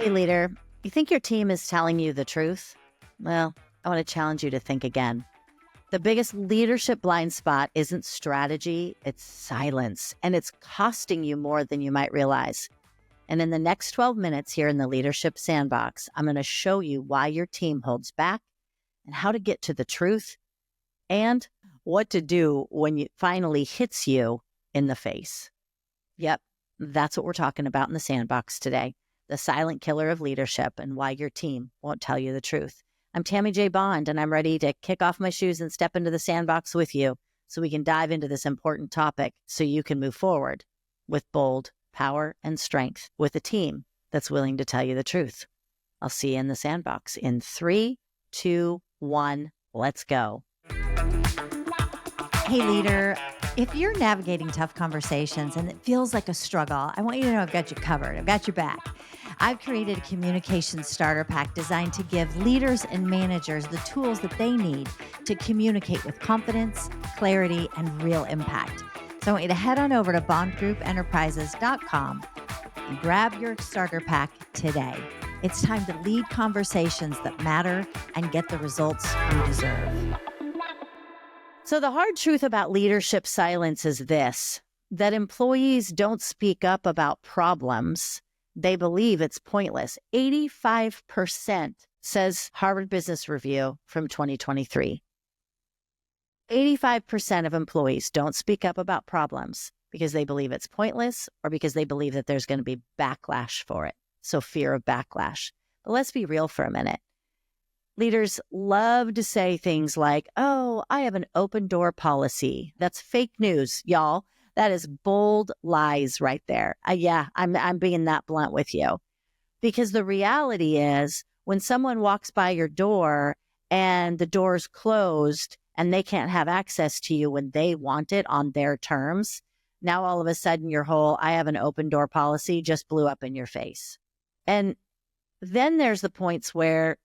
Hey, leader, you think your team is telling you the truth? Well, I want to challenge you to think again. The biggest leadership blind spot isn't strategy, it's silence, and it's costing you more than you might realize. And in the next 12 minutes here in the Leadership Sandbox, I'm going to show you why your team holds back and how to get to the truth and what to do when it finally hits you in the face. Yep, that's what we're talking about in the Sandbox today. The silent killer of leadership and why your team won't tell you the truth. I'm Tammy J Bond, and I'm ready to kick off my shoes and step into the sandbox with you so we can dive into this important topic so you can move forward with bold power and strength with a team that's willing to tell you the truth. I'll see you in the sandbox in 3, 2, 1, let's go. Hey, leader, if you're navigating tough conversations and it feels like a struggle, I want you to know I've got you covered. I've got your back. I've created a communication starter pack designed to give leaders and managers the tools that they need to communicate with confidence, clarity, and real impact. So I want you to head on over to bondgroupenterprises.com and grab your starter pack today. It's time to lead conversations that matter and get the results you deserve. So the hard truth about leadership silence is this, that employees don't speak up about problems. They believe it's pointless. 85% says Harvard Business Review from 2023. 85% of employees don't speak up about problems because they believe it's pointless or because they believe that there's going to be backlash for it. So fear of backlash. But let's be real for a minute. Leaders love to say things like, oh, I have an open door policy. That's fake news, y'all. That is bold lies right there. I'm being that blunt with you. Because the reality is when someone walks by your door and the door's closed and they can't have access to you when they want it on their terms, now all of a sudden your whole I have an open door policy just blew up in your face. And then there's the points where,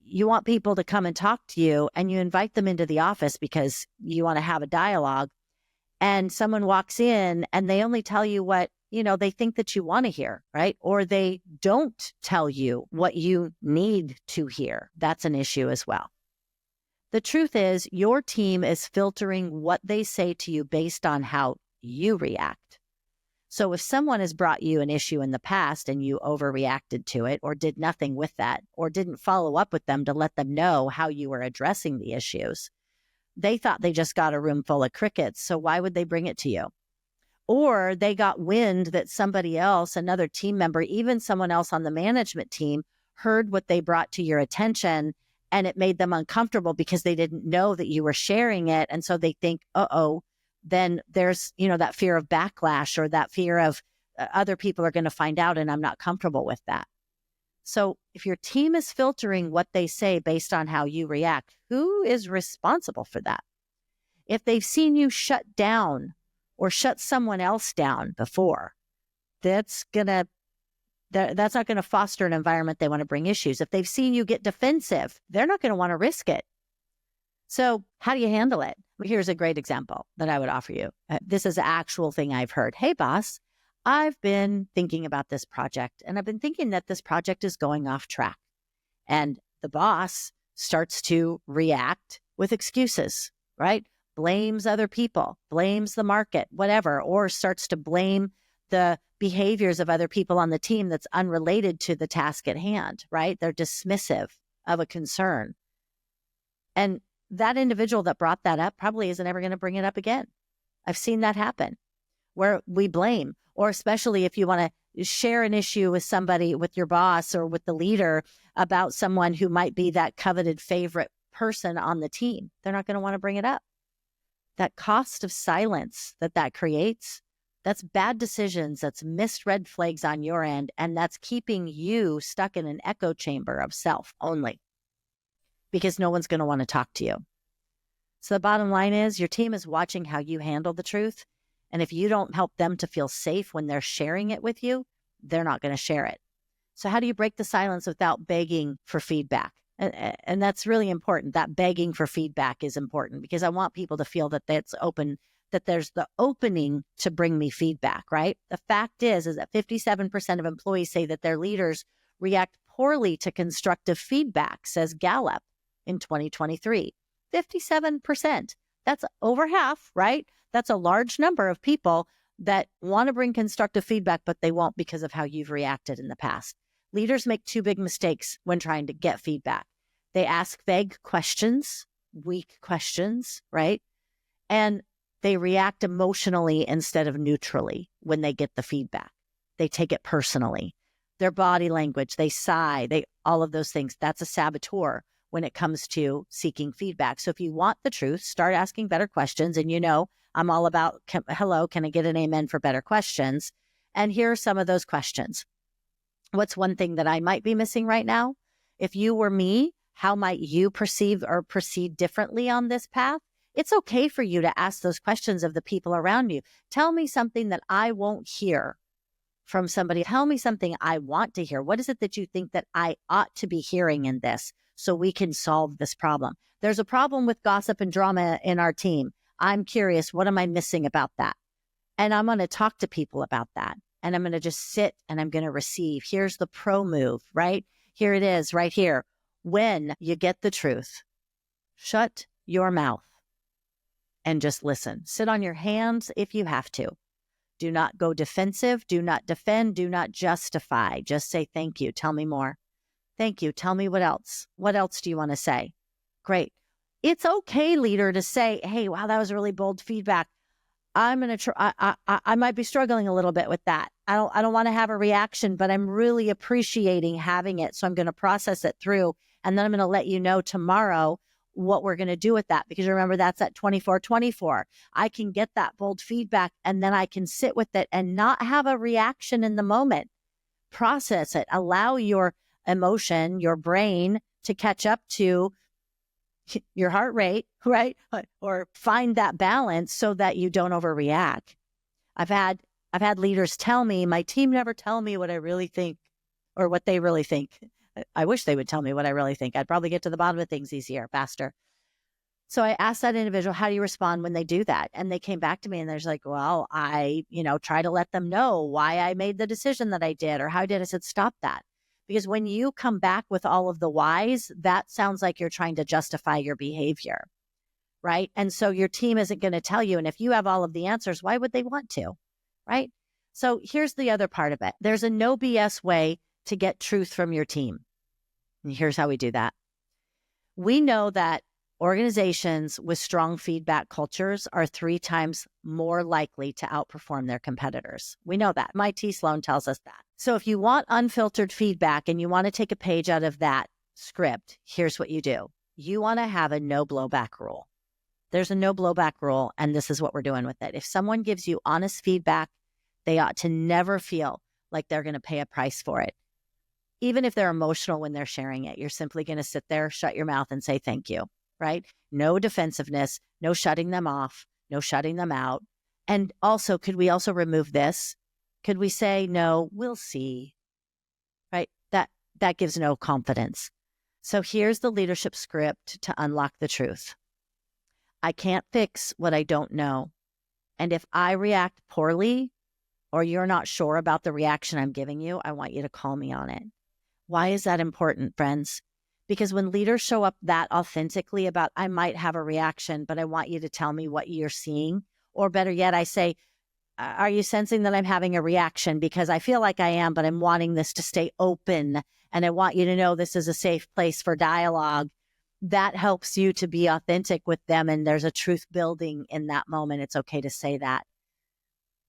you want people to come and talk to you and you invite them into the office because you want to have a dialogue. And someone walks in and they only tell you what, they think that you want to hear, right? Or they don't tell you what you need to hear. That's an issue as well. The truth is your team is filtering what they say to you based on how you react. So if someone has brought you an issue in the past and you overreacted to it or did nothing with that or didn't follow up with them to let them know how you were addressing the issues, they thought they just got a room full of crickets. So why would they bring it to you? Or they got wind that somebody else, another team member, even someone else on the management team heard what they brought to your attention and it made them uncomfortable because they didn't know that you were sharing it. And so they think, then there's, that fear of backlash or that fear of other people are going to find out and I'm not comfortable with that. So if your team is filtering what they say based on how you react, who is responsible for that? If they've seen you shut down or shut someone else down before, that's not going to foster an environment they want to bring issues. If they've seen you get defensive, they're not going to want to risk it. So how do you handle it? Well, here's a great example that I would offer you. This is an actual thing I've heard. Hey, boss, I've been thinking about this project and I've been thinking that this project is going off track. And the boss starts to react with excuses, right? Blames other people, blames the market, whatever, or starts to blame the behaviors of other people on the team that's unrelated to the task at hand, right? They're dismissive of a concern. And that individual that brought that up probably isn't ever going to bring it up again. I've seen that happen where we blame, or especially if you want to share an issue with somebody, with your boss or with the leader about someone who might be that coveted favorite person on the team. They're not going to want to bring it up. That cost of silence that creates, that's bad decisions, that's missed red flags on your end, and that's keeping you stuck in an echo chamber of self only. Because no one's going to want to talk to you. So the bottom line is your team is watching how you handle the truth. And if you don't help them to feel safe when they're sharing it with you, they're not going to share it. So how do you break the silence without begging for feedback? And that's really important. That begging for feedback is important because I want people to feel that that's open, that there's the opening to bring me feedback, right? The fact is that 57% of employees say that their leaders react poorly to constructive feedback, says Gallup in 2023. 57%. That's over half, right? That's a large number of people that want to bring constructive feedback, but they won't because of how you've reacted in the past. Leaders make two big mistakes when trying to get feedback. They ask vague questions, weak questions, right? And they react emotionally instead of neutrally when they get the feedback. They take it personally. Their body language, they sigh, all of those things. That's a saboteur when it comes to seeking feedback. So if you want the truth, start asking better questions. And I'm all about, hello, can I get an amen for better questions? And here are some of those questions. What's one thing that I might be missing right now? If you were me, how might you perceive or proceed differently on this path? It's okay for you to ask those questions of the people around you. Tell me something that I won't hear from somebody. Tell me something I want to hear. What is it that you think that I ought to be hearing in this so we can solve this problem? There's a problem with gossip and drama in our team. I'm curious, what am I missing about that? And I'm going to talk to people about that. And I'm going to just sit and I'm going to receive. Here's the pro move, right? Here it is right here. When you get the truth, shut your mouth and just listen. Sit on your hands if you have to. Do not go defensive. Do not defend. Do not justify. Just say, thank you. Tell me more. Thank you. Tell me what else. What else do you want to say? Great. It's okay, leader, to say, hey, wow, that was really bold feedback. I'm going to try. I might be struggling a little bit with that. I don't want to have a reaction, but I'm really appreciating having it. So I'm going to process it through. And then I'm going to let you know tomorrow what we're going to do with that. Because remember, that's at 24/24. I can get that bold feedback and then I can sit with it and not have a reaction in the moment. Process it. Allow your emotion, your brain to catch up to your heart rate, right? Or find that balance so that you don't overreact. I've had leaders tell me, my team never tell me what I really think or what they really think. I wish they would tell me what I really think. I'd probably get to the bottom of things easier, faster. So I asked that individual, how do you respond when they do that? And they came back to me and they're like, well, I, try to let them know why I made the decision that I did or how I did. I said, stop that. Because when you come back with all of the whys, that sounds like you're trying to justify your behavior, right? And so your team isn't going to tell you. And if you have all of the answers, why would they want to, right? So here's the other part of it. There's a no BS way to get truth from your team. And here's how we do that. We know that organizations with strong feedback cultures are 3 times more likely to outperform their competitors. We know that. My T. Sloan tells us that. So if you want unfiltered feedback and you want to take a page out of that script, here's what you do. You want to have a no blowback rule. There's a no blowback rule, and this is what we're doing with it. If someone gives you honest feedback, they ought to never feel like they're going to pay a price for it. Even if they're emotional when they're sharing it, you're simply going to sit there, shut your mouth, and say thank you, right? No defensiveness, no shutting them off, no shutting them out. And also, could we also remove this? Could we say, no, we'll see, right? That gives no confidence. So here's the leadership script to unlock the truth. I can't fix what I don't know. And if I react poorly or you're not sure about the reaction I'm giving you, I want you to call me on it. Why is that important, friends? Because when leaders show up that authentically about, I might have a reaction, but I want you to tell me what you're seeing. Or better yet, I say, are you sensing that I'm having a reaction? Because I feel like I am, but I'm wanting this to stay open. And I want you to know this is a safe place for dialogue. That helps you to be authentic with them. And there's a truth building in that moment. It's okay to say that.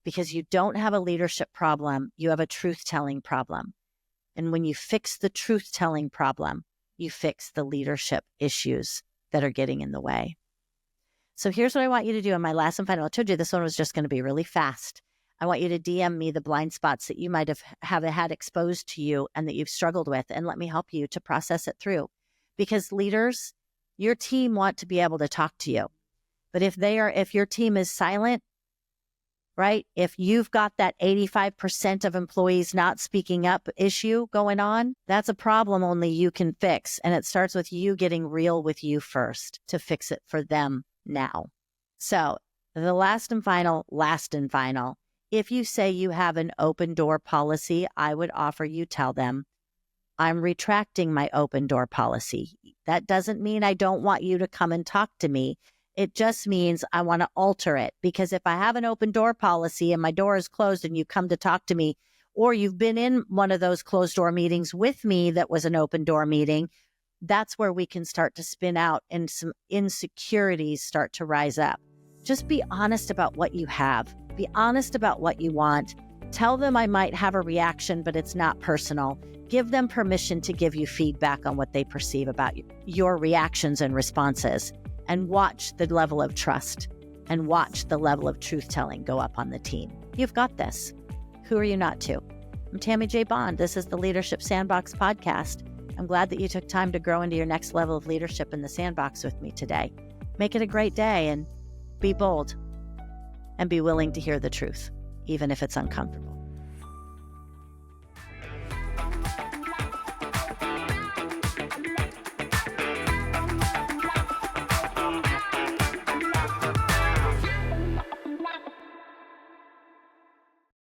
Because you don't have a leadership problem. You have a truth-telling problem. And when you fix the truth-telling problem, you fix the leadership issues that are getting in the way. So here's what I want you to do in my last and final. I told you this one was just going to be really fast. I want you to DM me the blind spots that you might have had exposed to you and that you've struggled with, and let me help you to process it through. Because leaders, your team want to be able to talk to you. But if your team is silent, right? If you've got that 85% of employees not speaking up issue going on, that's a problem only you can fix. And it starts with you getting real with you first to fix it for them now. So the last and final, if you say you have an open door policy, I would offer you tell them, I'm retracting my open door policy. That doesn't mean I don't want you to come and talk to me. It just means I want to alter it, because if I have an open door policy and my door is closed and you come to talk to me, or you've been in one of those closed door meetings with me that was an open door meeting, that's where we can start to spin out and some insecurities start to rise up. Just be honest about what you have. Be honest about what you want. Tell them I might have a reaction, but it's not personal. Give them permission to give you feedback on what they perceive about your reactions and responses. And watch the level of trust and watch the level of truth-telling go up on the team. You've got this. Who are you not to? I'm Tammy J. Bond. This is the Leadership Sandbox Podcast. I'm glad that you took time to grow into your next level of leadership in the sandbox with me today. Make it a great day and be bold and be willing to hear the truth, even if it's uncomfortable.